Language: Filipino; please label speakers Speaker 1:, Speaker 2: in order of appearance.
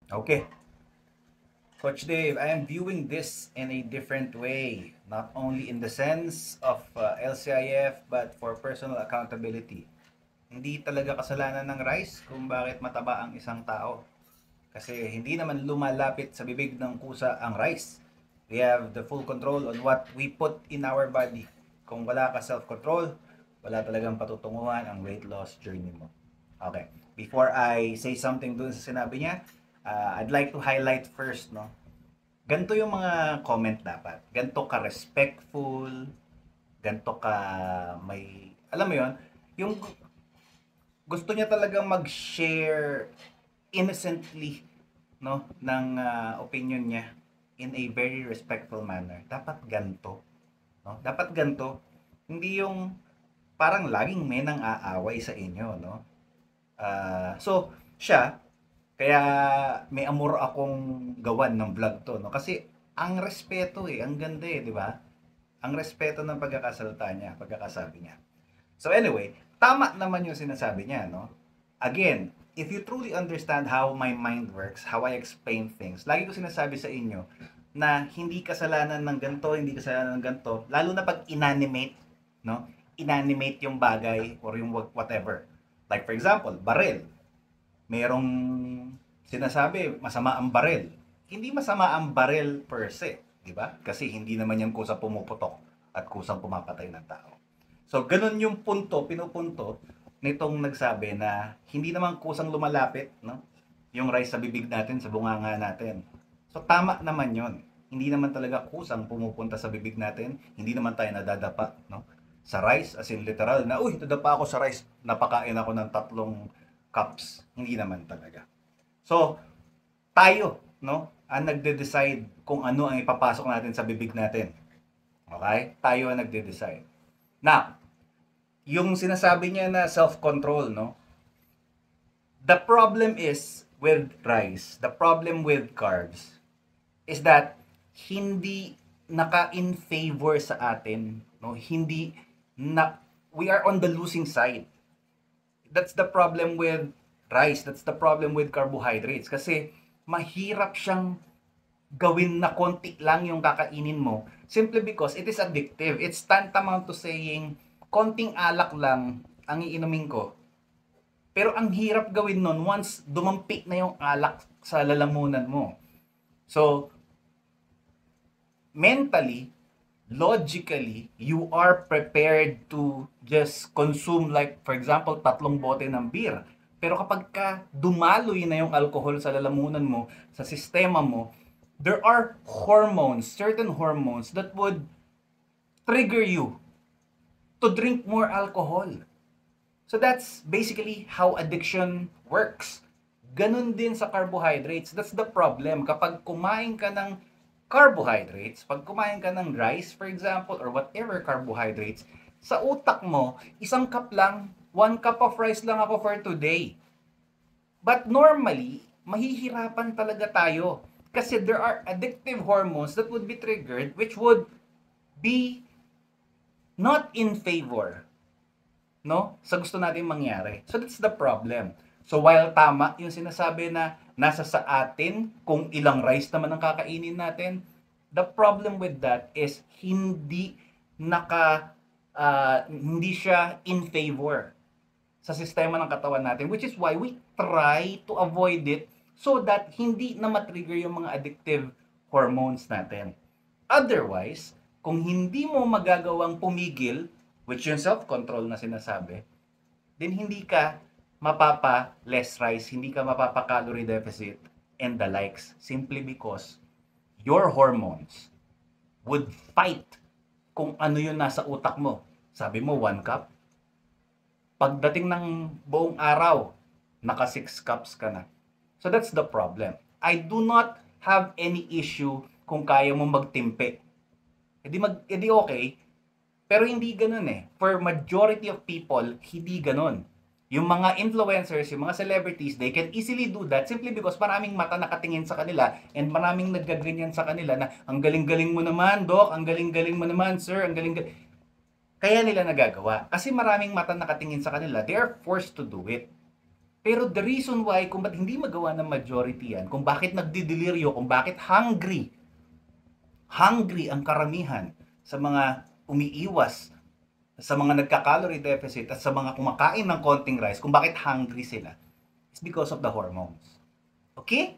Speaker 1: Okay, Coach Dave, I am viewing this in a different way, not only in the sense of LCIF, but for personal accountability. Hindi talaga kasalanan ng rice kung bakit mataba ang isang tao. Kasi hindi naman lumalapit sa bibig ng kusa ang rice. We have the full control on what we put in our body. Kung wala ka self-control, wala talagang patutunguhan ang weight loss journey mo. Okay. Before I say something dun sa sinabi niya, I'd like to highlight first, no? Ganito yung mga comment dapat. Ganito ka respectful, ganito ka may, alam mo yon, yung gusto niya talagang mag-share innocently, no, ng opinion niya in a very respectful manner. Dapat ganito, no? Dapat ganito. Hindi yung parang laging may nang aaway sa inyo, no? So, siya, kaya may amor akong gawan ng vlog to, no? Kasi ang respeto ang ganda di ba? Ang respeto ng pagkakasalita niya, pagkakasabi niya. So anyway, tama naman yung sinasabi niya, no? Again, if you truly understand how my mind works, how I explain things, lagi ko sinasabi sa inyo na hindi kasalanan ng ganito, hindi kasalanan ng ganito, lalo na pag inanimate, no? Inanimate yung bagay or yung whatever. Like for example, baril. Merong sinasabi, masama ang baril. Hindi masama ang baril per se, di ba? Kasi hindi naman yan kusa pumuputok at kusang pumapatay ng tao. So, ganun yung punto, pinupunto nitong nagsabi na hindi naman kusang lumalapit, no? Yung rice sa bibig natin, sa bunganga natin. So, tama naman yon. Hindi naman talaga kusang pumupunta sa bibig natin. Hindi naman tayo nadadapa, no? Sa rice, as in literal na, uy, nadapa ako sa rice, napakain ako ng 3 cups. Hindi naman talaga. So, tayo, no? Ang nagde-decide kung ano ang ipapasok natin sa bibig natin. Okay? Tayo ang nagde-decide. Now, yung sinasabi niya na self-control, no? The problem is with rice, the problem with carbs is that hindi naka-in favor sa atin, no? Hindi na we are on the losing side. That's the problem with rice, that's the problem with carbohydrates kasi mahirap siyang gawin na konti lang yung kakainin mo simply because it is addictive. It's tantamount to saying konting alak lang ang iinumin ko. Pero ang hirap gawin nun once dumampi na yung alak sa lalamunan mo. So, mentally, logically, you are prepared to just consume like, for example, 3 bote ng beer. Pero kapag ka dumaloy na yung alcohol sa lalamunan mo, sa sistema mo, there are hormones, certain hormones that would trigger you to drink more alcohol. So that's basically how addiction works. Ganun din sa carbohydrates. That's the problem. Kapag kumain ka ng carbohydrates, pag kumain ka ng rice, for example, or whatever carbohydrates, sa utak mo, 1 cup lang, 1 cup of rice lang ako for today. But normally, mahihirapan talaga tayo. Kasi there are addictive hormones that would be triggered which would be not in favor, no? Sa gusto natin mangyari. So that's the problem. So while tama yung sinasabi na nasa sa atin kung ilang rice naman ang kakainin natin, the problem with that is hindi siya in favor sa sistema ng katawan natin, which is why we try to avoid it so that hindi na matrigger yung mga addictive hormones natin. Otherwise, kung hindi mo magagawang pumigil, which yung self-control na sinasabi, then hindi ka mapapa-less rice, hindi ka mapapa-calorie deficit, and the likes, simply because your hormones would fight kung ano yung nasa utak mo. Sabi mo, 1 cup. Pagdating ng buong araw, naka 6 cups ka na. So that's the problem. I do not have any issue kung kaya mo magtimpe. Edi okay. Pero hindi ganun eh. For majority of people, hindi ganun. Yung mga influencers, yung mga celebrities, they can easily do that simply because maraming mata nakatingin sa kanila and maraming naggaganyan sa kanila na ang galing-galing mo naman, Doc, ang galing-galing mo naman, sir, ang galing-galing. Kaya nila nagagawa. Kasi maraming mata nakatingin sa kanila, they are forced to do it. Pero the reason why, kung ba't hindi magawa ng majority yan, kung bakit nagdideliryo, kung bakit hungry ang karamihan sa mga umiiwas, sa mga nagka-calorie deficit at sa mga kumakain ng konting rice, kung bakit hungry sila, it's because of the hormones. Okay?